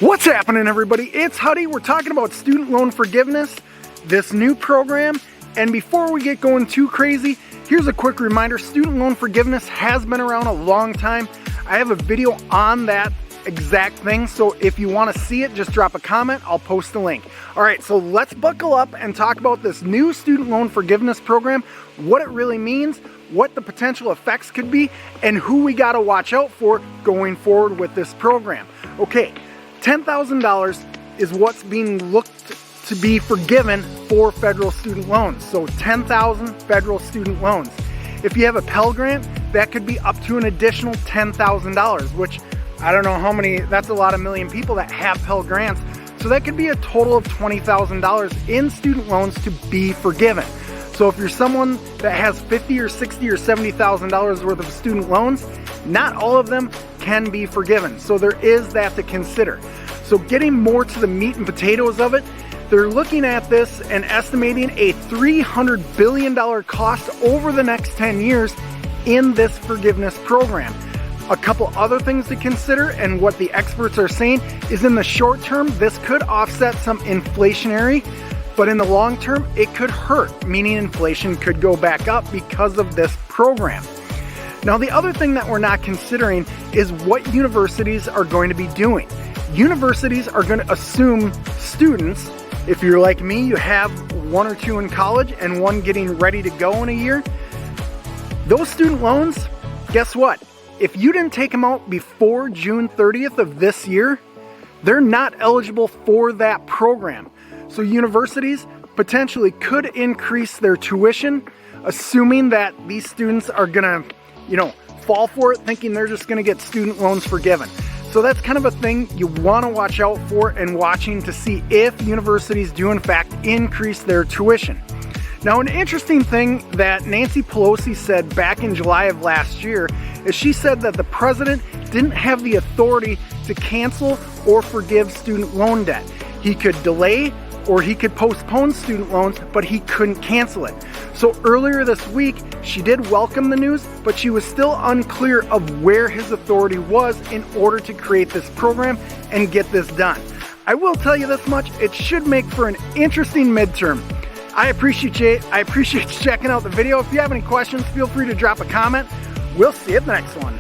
What's happening, everybody? It's Huddy. We're talking about student loan forgiveness, this new program. And before we get going too crazy, here's a quick reminder. Student loan forgiveness has been around a long time. I have a video on that exact thing. So if you want to see it, just drop a comment. I'll post a link. All right, so let's buckle up and talk about this new student loan forgiveness program, what it really means, what the potential effects could be, and who we got to watch out for going forward with this program. Okay. $10,000 is what's being looked to be forgiven for federal student loans. So 10,000 federal student loans. If you have a Pell Grant, that could be up to an additional $10,000, which I don't know how many, that's a lot of million people that have Pell Grants. So that could be a total of $20,000 in student loans to be forgiven. So if you're someone that has $50,000 or $60,000 or $70,000 worth of student loans, not all of them can be forgiven. So there is that to consider. So getting more to the meat and potatoes of it, they're looking at this and estimating a $300 billion cost over the next 10 years in this forgiveness program. A couple other things to consider, and what the experts are saying is in the short term, this could offset some inflationary, but in the long term, it could hurt, meaning inflation could go back up because of this program. Now, the other thing that we're not considering is what universities are going to be doing. Universities are going to assume students, if you're like me, you have one or two in college and one getting ready to go in a year. Those student loans, guess what? If you didn't take them out before June 30th of this year, they're not eligible for that program. So universities potentially could increase their tuition, assuming that these students are gonna, fall for it, thinking they're just gonna get student loans forgiven. So that's kind of a thing you wanna watch out for and watching to see if universities do in fact increase their tuition. Now, an interesting thing that Nancy Pelosi said back in July of last year is she said that the president didn't have the authority to cancel or forgive student loan debt. He could delay or he could postpone student loans, but he couldn't cancel it. So earlier this week, she did welcome the news, but she was still unclear of where his authority was in order to create this program and get this done. I will tell you this much, it should make for an interesting midterm. I appreciate you checking out the video. If you have any questions, feel free to drop a comment. We'll see you at the next one.